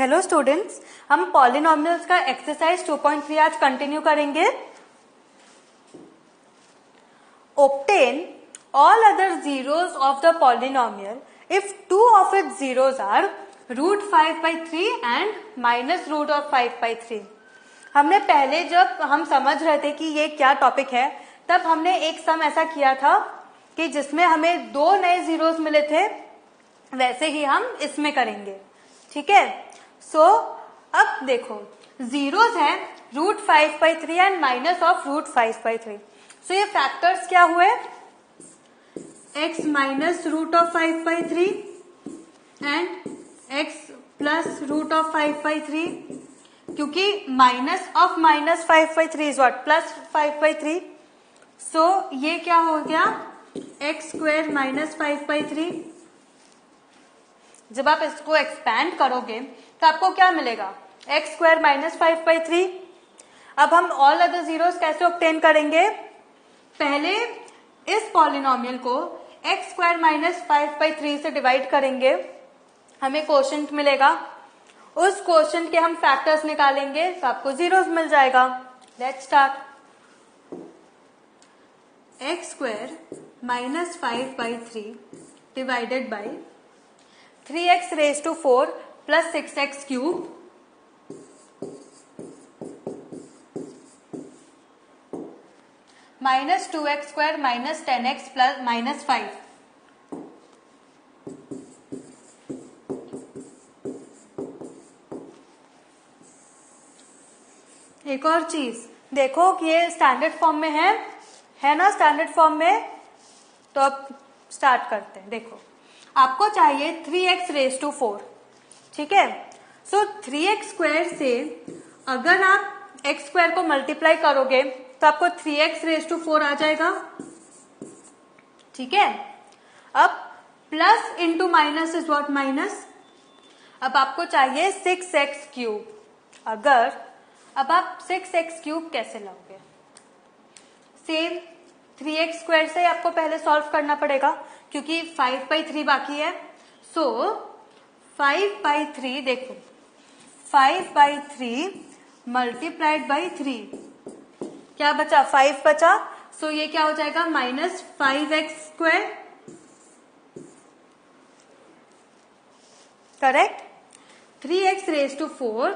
Hello students, हम polynomials का exercise 2.3 आज कंटिन्यू करेंगे। Obtain all other zeros of the polynomial if two of its zeros are root 5/3 and minus root of 5/3। हमने पहले जब हम समझ रहे थे कि ये क्या टॉपिक है, तब हमने एक सम ऐसा किया था कि जिसमें हमें दो नए जीरोस मिले थे, वैसे ही हम इसमें करेंगे। ठीक है, सो अब देखो जीरोस है root 5/3 and minus of root 5/3। So ये फैक्टर्स क्या हुए, x minus root of 5/3 and x plus root of 5/3, क्योंकि minus of minus 5/3 is what, plus 5/3। So ये क्या हो गया, x स्क्वायर माइनस 5/3। जब आप इसको एक्सपैंड करोगे तो आपको क्या मिलेगा, x स्क्वायर माइनस 5/3। अब हम ऑल अदर जीरोस कैसे ऑब्टेन करेंगे, पहले इस पॉलिनॉमियल को x स्क्वायर माइनस 5/3 से डिवाइड करेंगे, हमें कोशेंट मिलेगा। उस कोशेंट के हम फैक्टर्स निकालेंगे तो आपको जीरोस मिल जाएगा। Let's start. x square minus 5/3 divided by 3x raise to 4 plus 6x cube minus 2x square minus 10x plus minus 5। एक और चीज देखो कि ये स्टैंडर्ड फॉर्म में है ना, स्टैंडर्ड फॉर्म में। तो अब स्टार्ट करते हैं। देखो आपको चाहिए 3x रेज टू 4, ठीक है। सो 3x स्क्वायर से अगर आप x स्क्वायर को मल्टीप्लाई करोगे तो आपको 3x रेज टू 4 आ जाएगा, ठीक है। अब plus into minus is what, minus. अब आपको चाहिए 6x क्यूब। अगर अब आप 6x क्यूब कैसे लाओगे, सेम 3x स्क्वायर से आपको पहले सॉल्व करना पड़ेगा क्योंकि 5/3 बाकी है। सो 5/3, देखो 5/3 मल्टीप्लाइड बाई 3, क्या बचा, 5 बचा। सो ये क्या हो जाएगा, minus 5x square, correct. 3x raise to 4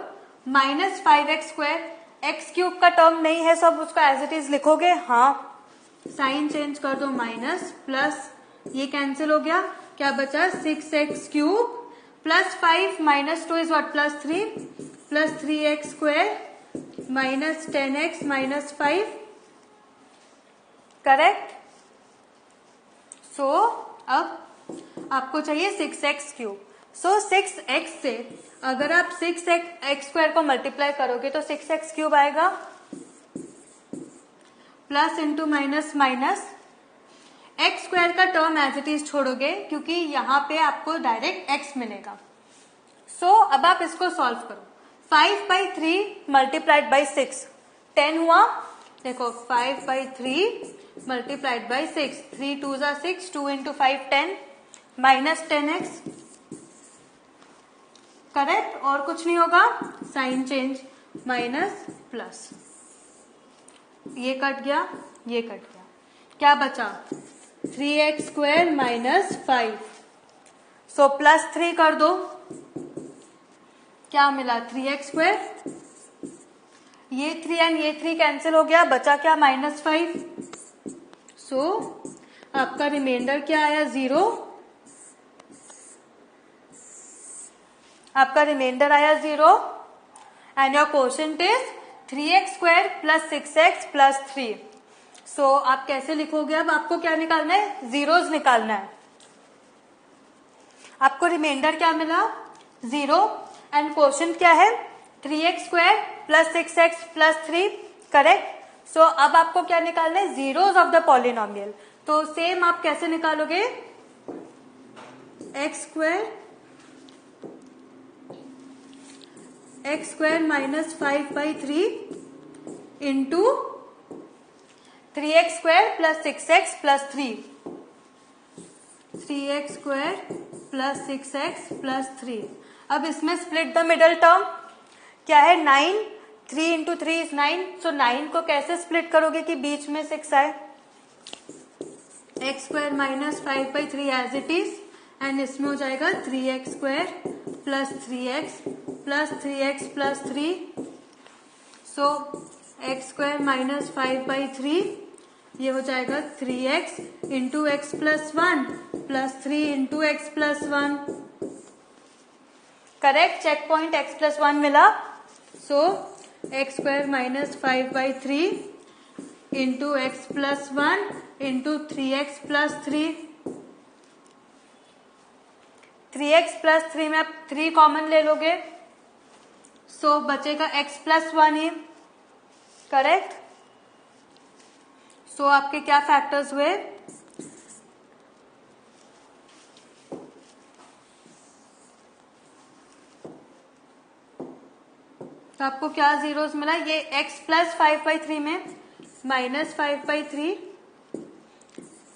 minus 5x square, x cube का टर्म नहीं है, सब उसका एज इट इज लिखोगे, हाँ साइन चेंज कर दो, माइनस प्लस ये कैंसिल हो गया, क्या बचा 6x cube plus 5 minus 2 is what, plus 3 plus 3x square minus 10x minus 5, correct. So अब आपको चाहिए 6x क्यूब। सो 6x से अगर आप 6x स्क्वायर को मल्टीप्लाई करोगे तो 6x क्यूब आएगा, plus into minus minus, x square का टर्म एज इट इज छोड़ोगे क्योंकि यहाँ पे आपको डायरेक्ट x मिलेगा। सो अब आप इसको सॉल्व करो। 5/3 मल्टीप्लाइड बाई 6 10 हुआ, देखो 5/3 मल्टीप्लाइड बाई 6, 3 2 जा 6, 2 इंटू 5 10 माइनस 10x, करेक्ट। और कुछ नहीं होगा, साइन चेंज, माइनस प्लस, ये कट गया, ये कट गया, क्या बचा 3x square minus 5। So plus 3 कर दो, क्या मिला 3x स्क्वायर, ये 3 एंड ये 3 कैंसिल हो गया, बचा क्या माइनस 5। सो आपका रिमाइंडर क्या आया, 0। आपका रिमाइंडर आया 0 and your quotient is 3x square plus 6x plus 3। सो आप कैसे लिखोगे, अब आपको क्या निकालना है, जीरोस निकालना है। आपको रिमाइंडर क्या मिला, 0 एंड क्वोशिएंट क्या है, 3x square plus 6x plus 3, correct. So अब आपको क्या निकालना है, जीरोस ऑफ द पॉलिनॉमियल। तो सेम आप कैसे निकालोगे, x square minus 5/3 into 3x square plus 6x plus 3, 3x square plus 6x plus 3। अब इसमें स्प्लिट द मिडल टर्म क्या है 9, 3 इंटू 3 इज 9, सो 9 को कैसे स्प्लिट करोगे कि बीच में 6 आए, x square minus 5/3 as it is, and इसमें हो जाएगा 3x square plus 3x plus 3x plus 3, so x square minus 5/3 ये हो जाएगा 3x into x plus 1 plus 3 into x plus 1। Correct, check point x plus 1 मिला, so x square minus 5/3 into x plus 1 into 3x plus 3। 3x plus 3 में आप 3 common ले लोगे, सो बचेगा x plus 1 ही। Correct, सो आपके क्या फैक्टर्स हुए, तो आपको क्या जीरोस मिला, ये x प्लस 5/3 में minus 5/3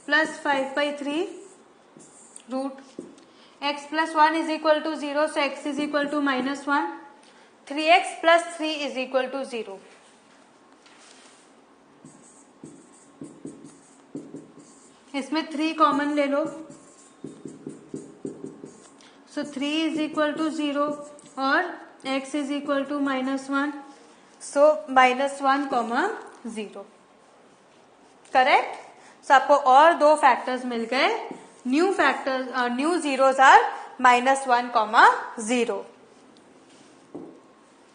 plus 5/3 root x plus 1 is equal to 0, so x is equal to -1, 3x plus 3 is equal to 0। इसमें 3 कॉमन ले लो, सो 3 इज इक्वल टू 0 और x is equal to -1, so -1, 0। Correct, so आपको और 2 factors मिल गए, new factors, new zeros are -1, 0।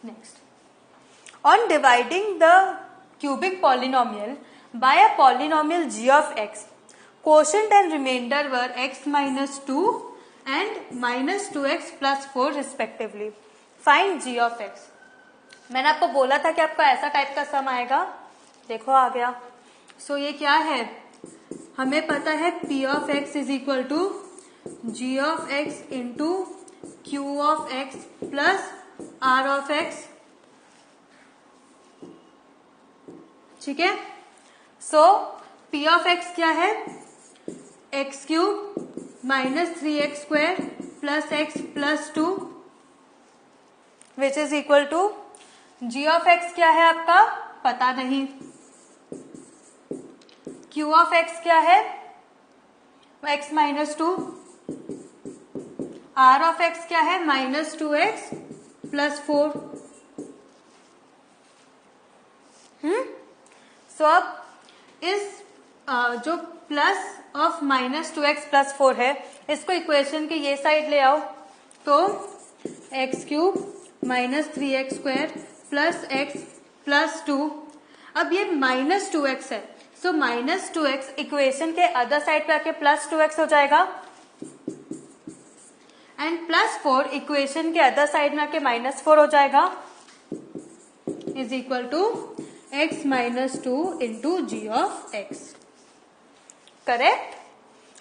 Next, on dividing the cubic polynomial by a polynomial g of x, quotient and remainder were x minus 2 and minus 2x plus 4 respectively. Find g of x. मैंने आपको बोला था कि आपको ऐसा type का सम आएगा, देखो आ गया। सो ये क्या है, हमें पता है p of x is equal to g of x into q of x plus r of x। ठीक है, सो p of x क्या है, x cube minus 3x square plus x plus 2 which is equal to g of x क्या है आपका पता नहीं, q of x क्या है x minus 2, r of x क्या है -2x प्लस 4। सो अब इस जो प्लस ऑफ -2x प्लस 4 है, इसको इक्वेशन के ये साइड ले आओ, तो x cube minus 3x square plus x plus 2। अब ये -2x है, सो -2x इक्वेशन के अदर साइड पे आके प्लस 2x हो जाएगा, एंड प्लस 4 इक्वेशन के अदर साइड में आके -4 हो जाएगा, is equal to x minus 2 into g of x। Correct,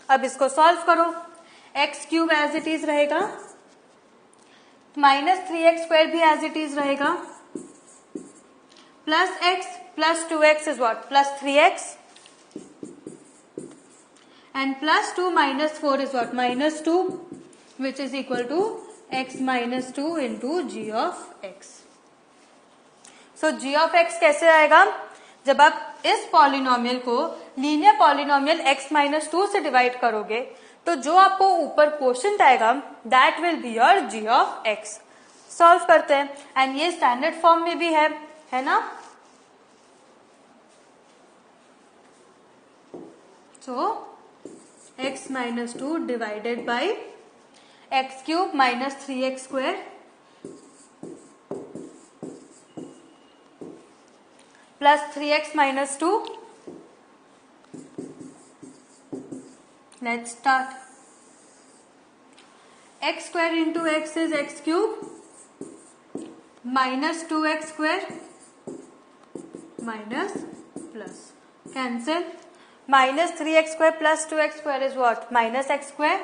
अब इसको सॉल्व करो, x cube as it is रहेगा, -3x स्क्वायर भी एज इट इज रहेगा, plus x plus 2x is what +3x, and plus 2 minus 4 is what -2, which is equal to x minus 2 into g of x। So g of x कैसे आएगा, जब आप इस polynomial को linear polynomial x minus 2 से divide करोगे, तो जो आपको ऊपर क्वोशंट आएगा that will be your g of x। Solve करते हैं, एंड ये स्टैंडर्ड फॉर्म में भी है ना। So x minus 2 divided by x cube minus 3x square plus 3x minus 2। Let's start, x square into x is x cube minus 2x square minus plus cancel, minus 3x square plus 2x square is what -x square,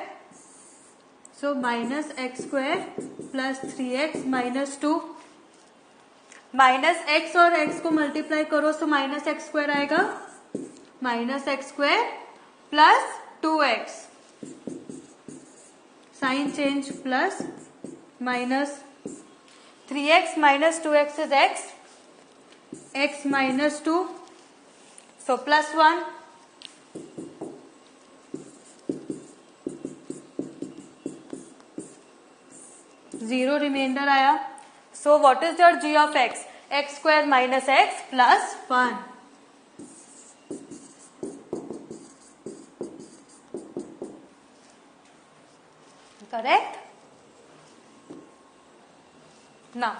so minus x square plus 3x minus 2, minus x और x को multiply करो, so minus x square आएगा, minus x square plus 2x, sign change plus minus 3x minus 2x is x, x minus 2, so plus 1, zero remainder आया. So what is your g of x? X square minus x plus 1. Correct? Now,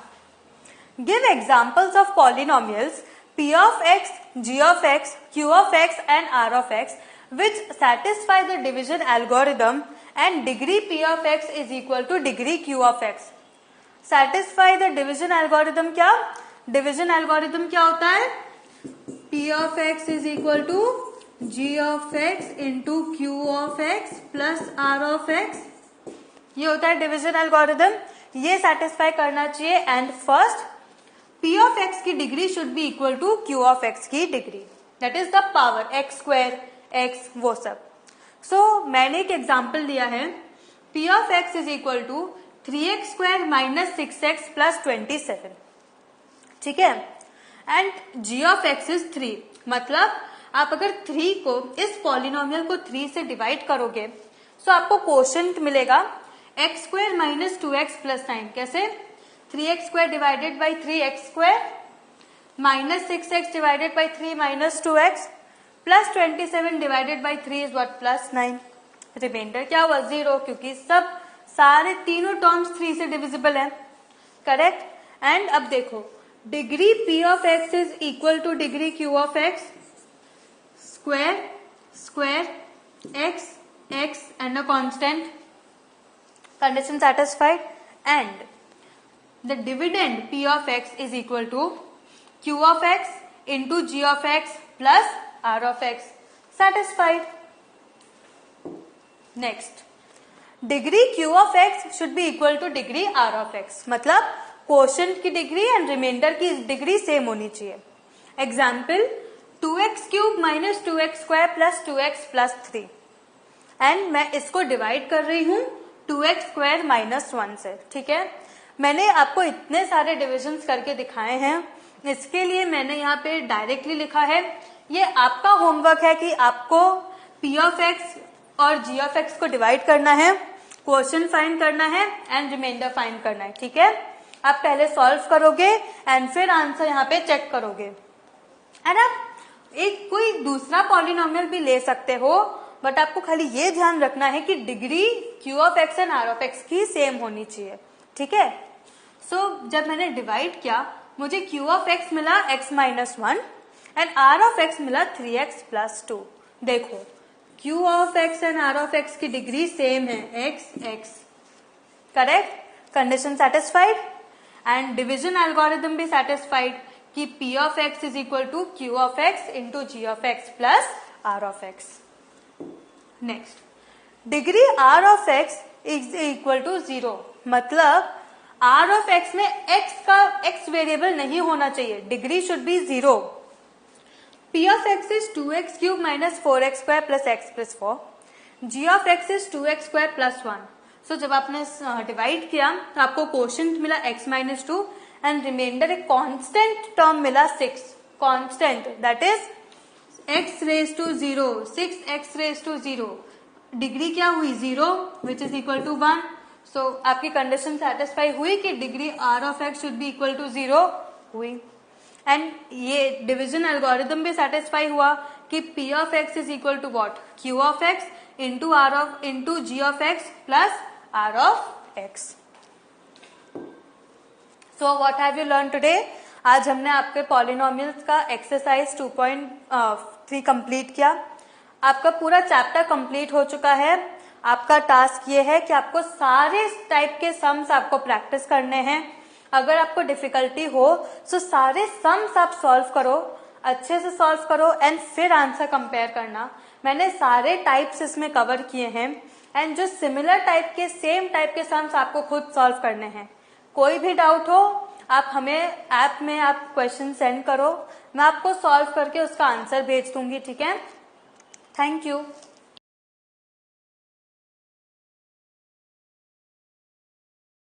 give examples of polynomials p of x, g of x, q of x and r of x which satisfy the division algorithm and degree p of x is equal to degree q of x. Satisfy the division algorithm क्या? Division algorithm क्या होता है? p of x is equal to g of x into q of x plus r of x. ये होता है division algorithm. ये satisfy करना चाहिए. And first p of x की degree should be equal to q of x की degree, that is the power x square x वो सब. सो मैंने एक एग्जांपल दिया है p of x is equal to 3x square minus 6x plus 27. ठीक है. And g of x is 3. मतलब आप अगर 3 को इस पॉलिनोमियल को 3 से डिवाइड करोगे तो आपको कोशेंट मिलेगा x square minus 2x plus 9. कैसे? 3x square divided by 3x square minus 6x divided by 3 minus 2x plus 27 divided by 3 is what? Plus 9. Remainder क्या हुआ? 0, क्योंकि सब सारे तीनों टर्म्स 3 से डिविजिबल है. करेक्ट. एंड अब देखो degree p of x is equal two degree q of x square square x x and a constant. Condition satisfied. And the dividend p of x is equal to q of x into g of x plus r of x. Satisfied. Next, degree q of x should be equal to degree r of x. मतलब quotient की degree and reminder की degree same होनी चाहिए. Example 2x cube minus 2x square plus 2x plus 3. And मैं इसको divide कर रही हूं 2x स्क्वायर माइनस 1 से. ठीक है. मैंने आपको इतने सारे डिविजन्स करके दिखाए हैं, इसके लिए मैंने यहाँ पे डायरेक्टली लिखा है. ये आपका होमवर्क है कि आपको p ऑफ x और g ऑफ x को डिवाइड करना है, क्वोशंट फाइंड करना है एंड रिमाइंडर फाइंड करना है. ठीक है. आप पहले सॉल्व करोगे एंड फिर आंसर यहाँ पे चेक करोगे. एंड आप एक कोई दूसरा पॉलिनोमियल भी ले सकते हो, बट आपको खाली ये ध्यान रखना है कि degree q of x and r of x की सेम होनी चाहिए. ठीक है. सो जब मैंने डिवाइड किया मुझे q ऑफ x मिला x minus 1 and r of x मिला 3x प्लस 2. देखो q of x and r of x की डिग्री सेम है x x. Correct. Condition satisfied. And division algorithm भी सेटिस्फाइड कि p of x is equal to q of x into g of x plus r of x. Next, degree r of x is equal to 0. मतलब r of x में x का x variable नहीं होना चाहिए. Degree should be 0. p of x is 2x cube minus 4x square plus x plus 4. g of x is 2x square plus 1. So जब आपने divide किया तो आपको कोशेंट मिला x माइनस 2 एंड रिमाइंडर एक कांस्टेंट टर्म मिला 6. Constant that is x raise to 0, 6x raise to 0. Degree क्या हुई? 0 which is equal to 1. So आपकी कंडीशन सेटिस्फाई हुई कि degree r of x should be equal to 0 हुई. And ये division algorithm भी सेटिस्फाई हुआ कि p of x is equal to what? q of x into r of into g of x plus r of x. So what have you learn today? आज हमने आपके polynomials का exercise 2.3 complete किया. आपका पूरा chapter complete हो चुका है. आपका टास्क ये है कि आपको सारे टाइप के सम्स आपको प्रैक्टिस करने हैं. अगर आपको डिफिकल्टी हो तो सारे सम्स आप सॉल्व करो, अच्छे से सॉल्व करो एंड फिर आंसर कंपेयर करना. मैंने सारे टाइप्स इसमें कवर किए हैं एंड जो सिमिलर टाइप के सेम टाइप के सम्स आपको खुद सॉल्व करने हैं. कोई भी डाउट हो आप हमें ऐप में आप क्वेश्चन सेंड करो, मैं आपको सॉल्व करके उसका आंसर भेज दूंगी. ठीक है. Thank you.